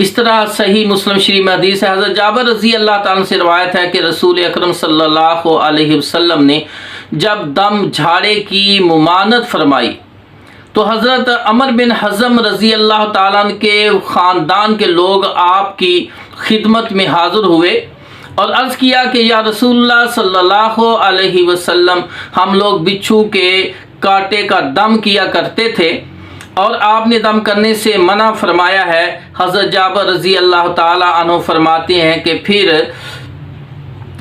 اس طرح صحیح مسلم شریف میں حدیث ہے، حضرت جابر رضی اللہ تعالیٰ سے روایت ہے کہ رسول اکرم صلی اللہ علیہ وسلم نے جب دم جھاڑے کی ممانعت فرمائی تو حضرت عمر بن حزم رضی اللہ تعالیٰ عنہ کے خاندان کے لوگ آپ کی خدمت میں حاضر ہوئے اور عرض کیا کہ یا رسول اللہ صلی اللہ علیہ وسلم، ہم لوگ بچھو کے کانٹے کا دم کیا کرتے تھے اور آپ نے دم کرنے سے منع فرمایا ہے۔ حضرت جابر رضی اللہ تعالیٰ عنہ فرماتے ہیں کہ پھر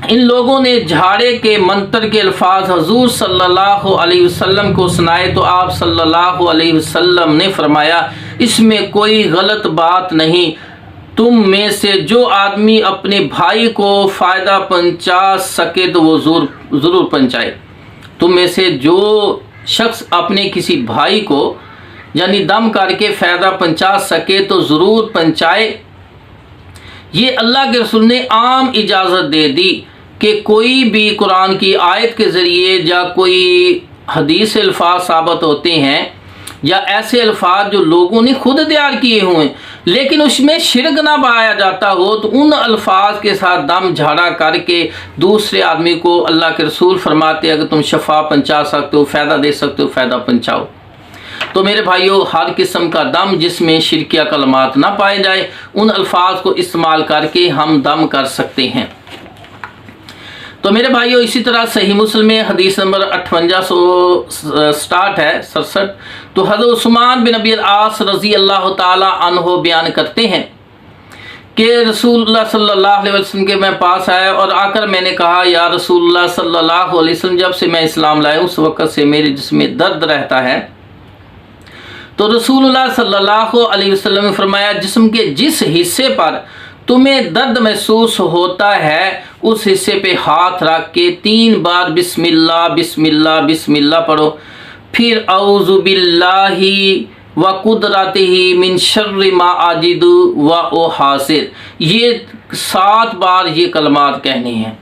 ان لوگوں نے جھاڑے کے منتر کے الفاظ حضور صلی اللہ علیہ وسلم کو سنائے تو آپ صلی اللہ علیہ وسلم نے فرمایا، اس میں کوئی غلط بات نہیں، تم میں سے جو آدمی اپنے بھائی کو فائدہ پہنچا سکے تو وہ ضرور پہنچائے۔ تم میں سے جو شخص اپنے کسی بھائی کو یعنی دم کر کے فائدہ پہنچا سکے تو ضرور پہنچائے۔ یہ اللہ کے رسول نے عام اجازت دے دی کہ کوئی بھی قرآن کی آیت کے ذریعے یا کوئی حدیث الفاظ ثابت ہوتے ہیں یا ایسے الفاظ جو لوگوں نے خود تیار کیے ہوئے لیکن اس میں شرک نہ پایا جاتا ہو تو ان الفاظ کے ساتھ دم جھاڑا کر کے دوسرے آدمی کو اللہ کے رسول فرماتے ہیں کہ تم شفا پہنچا سکتے ہو، فائدہ دے سکتے ہو، فائدہ پہنچاؤ۔ تو میرے بھائیوں، ہر قسم کا دم جس میں شرکیہ کلمات نہ پائے جائے ان الفاظ کو استعمال کر کے ہم دم کر سکتے ہیں۔ تو میرے بھائیوں، اسی طرح صحیح مسلم میں حدیث نمبر 5867 ہے 67، تو حضرت عثمان بن ابی العاص رضی اللہ تعالی عنہ بیان کرتے ہیں کہ رسول اللہ صلی اللہ علیہ وسلم کے میں پاس آیا اور آ کر میں نے کہا، یا رسول اللہ صلی اللہ علیہ وسلم، جب سے میں اسلام لائے اس وقت سے میرے جسم میں درد رہتا ہے۔ تو رسول اللہ صلی اللہ علیہ وسلم نے فرمایا، جسم کے جس حصے پر تمہیں درد محسوس ہوتا ہے اس حصے پہ ہاتھ رکھ کے 3 بار بسم اللہ بسم اللہ بسم اللہ پڑھو، پھر اعوذ باللہ وقدرتہ من شر ما اجد واحاذر، یہ 7 بار یہ کلمات کہنے ہیں۔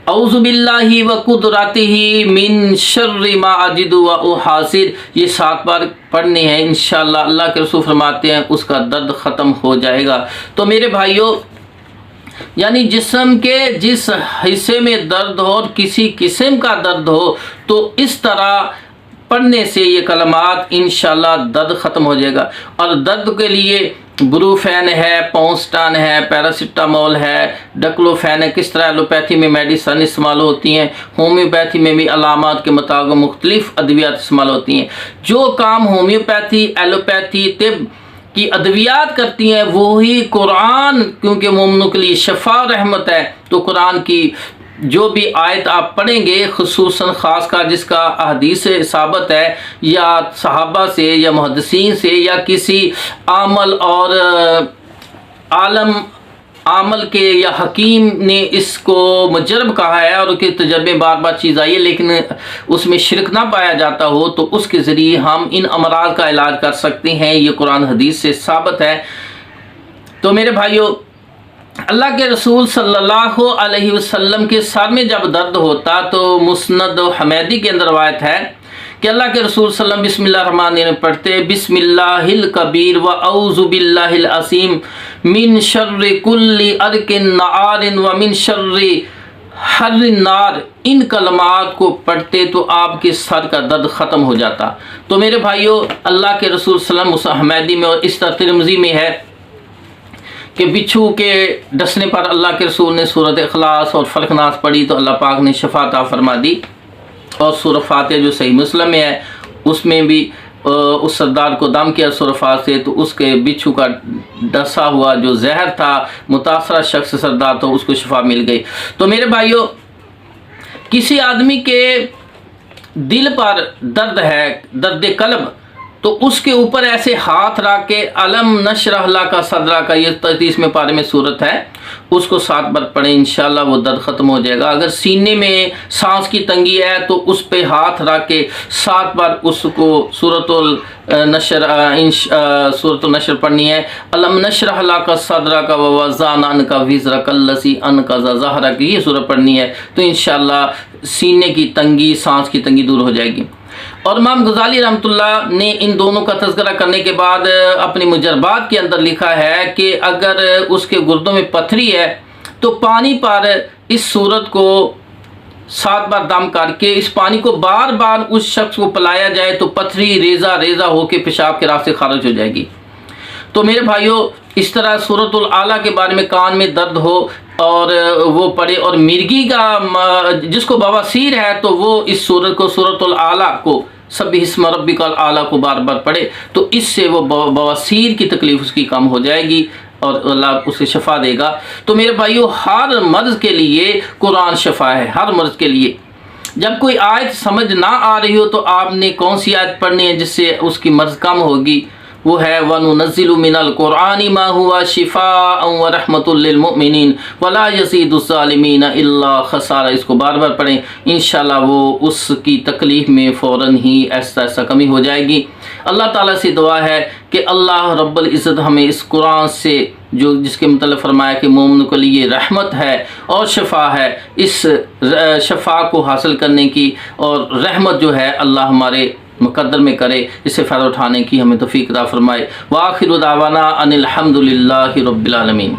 اعوذ باللہ وقدرتہ من شر ما اجد واحاذر، یہ 7 بار پڑھنے ہیں، انشاءاللہ اللہ کے رسول فرماتے ہیں اس کا درد ختم ہو جائے گا۔ تو میرے بھائیوں، یعنی جسم کے جس حصے میں درد ہو اور کسی قسم کا درد ہو تو اس طرح پڑھنے سے یہ کلمات انشاءاللہ درد ختم ہو جائے گا۔ اور درد کے لیے بروفین ہے، پونسٹان ہے، پیراسیٹامول ہے، ڈکلوفین ہے، کس طرح ایلوپیتھی میں میڈیسن استعمال ہوتی ہیں، ہومیوپیتھی میں بھی علامات کے مطابق مختلف ادویات استعمال ہوتی ہیں۔ جو کام ہومیوپیتھی، ایلوپیتھی، طب کی ادویات کرتی ہیں وہی قرآن، کیونکہ مومنوں کے لیے شفا رحمت ہے، تو قرآن کی جو بھی آیت آپ پڑھیں گے خصوصاً خاص کر جس کا احادیث سے ثابت ہے یا صحابہ سے یا محدثین سے یا کسی عامل اور عامل کے یا حکیم نے اس کو مجرب کہا ہے اور اس کے تجربے بار بار چیز آئی ہے لیکن اس میں شرک نہ پایا جاتا ہو تو اس کے ذریعے ہم ان امراض کا علاج کر سکتے ہیں، یہ قرآن حدیث سے ثابت ہے۔ تو میرے بھائیوں، اللہ کے رسول صلی اللہ علیہ وسلم کے سر میں جب درد ہوتا تو مسند حمیدی کے اندر روایت ہے کہ اللہ کے رسول صلی اللہ علیہ وسلم بسم اللہ الرحمن الرحیم پڑھتے، بسم اللہ الکبیر و اعوذ باللہ العظیم من شر کل ارک نعار و من شر حر النار، ان کلمات کو پڑھتے تو آپ کے سر کا درد ختم ہو جاتا۔ تو میرے بھائیوں، اللہ کے رسول صلی اللہ علیہ وسلم حمیدی میں اور اس طرح ترمذی میں ہے کہ بچھو کے ڈسنے پر اللہ کے رسول نے سورۃ اخلاص اور فلق ناس پڑھی تو اللہ پاک نے شفا عطا فرما دی، اور سورۃ فاتحہ جو صحیح مسلم میں ہے اس میں بھی اس سردار کو دم کیا سورۃ فاتحہ سے تو اس کے بچھو کا ڈسا ہوا جو زہر تھا متاثرہ شخص سردار تو اس کو شفا مل گئی۔ تو میرے بھائیوں، کسی آدمی کے دل پر درد ہے، درد قلب، تو اس کے اوپر ایسے ہاتھ رکھ کے علم نشرح لک صدرک کا یہ 33ویں پارے میں صورت ہے، اس کو 7 بار پڑھیں، انشاءاللہ وہ درد ختم ہو جائے گا۔ اگر سینے میں سانس کی تنگی ہے تو اس پہ ہاتھ رکھ کے 7 بار اس کو سورۃ النشر پڑھنی ہے، علم نشرح لک صدرک ووضعنا عنک وزرک الذی انقض ظہرک، یہ سورت پڑھنی ہے تو انشاءاللہ سینے کی تنگی، سانس کی تنگی دور ہو جائے گی۔ اور امام غزالی رحمۃ اللہ نے ان دونوں کا تذکرہ کرنے کے بعد اپنی مجربات کے اندر لکھا ہے کہ اگر اس کے گردوں میں پتھری ہے تو پانی پر اس صورت کو 7 بار دم کر کے اس پانی کو بار بار اس شخص کو پلایا جائے تو پتھری ریزہ ریزہ ہو کے پیشاب کے راستے خارج ہو جائے گی۔ تو میرے بھائیوں، اس طرح سورۃ الاعلیٰ کے بارے میں کان میں درد ہو اور وہ پڑھے، اور مرگی کا جس کو بواسیر ہے تو وہ اس سورت کو، سورۃ الاعلیٰ کو، سبح اسم ربک الاعلیٰ کو بار بار پڑھے تو اس سے وہ بواسیر کی تکلیف اس کی کم ہو جائے گی اور اللہ اسے شفا دے گا۔ تو میرے بھائیوں، ہر مرض کے لیے قرآن شفا ہے، ہر مرض کے لیے۔ جب کوئی آیت سمجھ نہ آ رہی ہو تو آپ نے کون سی آیت پڑھنی ہے جس سے اس کی مرض کم ہوگی؟ وہ ہے وَنُنَزِّلُ مِنَ الْقُرْآنِ مَا هُوَ شِفَاءً وَرَحْمَةٌ لِّلْمُؤْمِنِينَ وَلَا يَزِيدُ الظَّالِمِينَ إِلَّا خَسَارًا۔ اس کو بار بار پڑھیں، انشاءاللہ وہ اس کی تکلیف میں فوراً ہی ایسا ایسا کمی ہو جائے گی۔ اللہ تعالیٰ سے دعا ہے کہ اللہ رب العزت ہمیں اس قرآن سے جس کے متعلق فرمایا کہ مومن کے لیے رحمت ہے اور شفا ہے، اس شفا کو حاصل کرنے کی اور رحمت جو ہے اللہ ہمارے مقدر میں کرے، اس سے فائدہ اٹھانے کی ہمیں توفیق عطا فرمائے۔ وآخر دعوانا ان الحمد للہ رب العالمین۔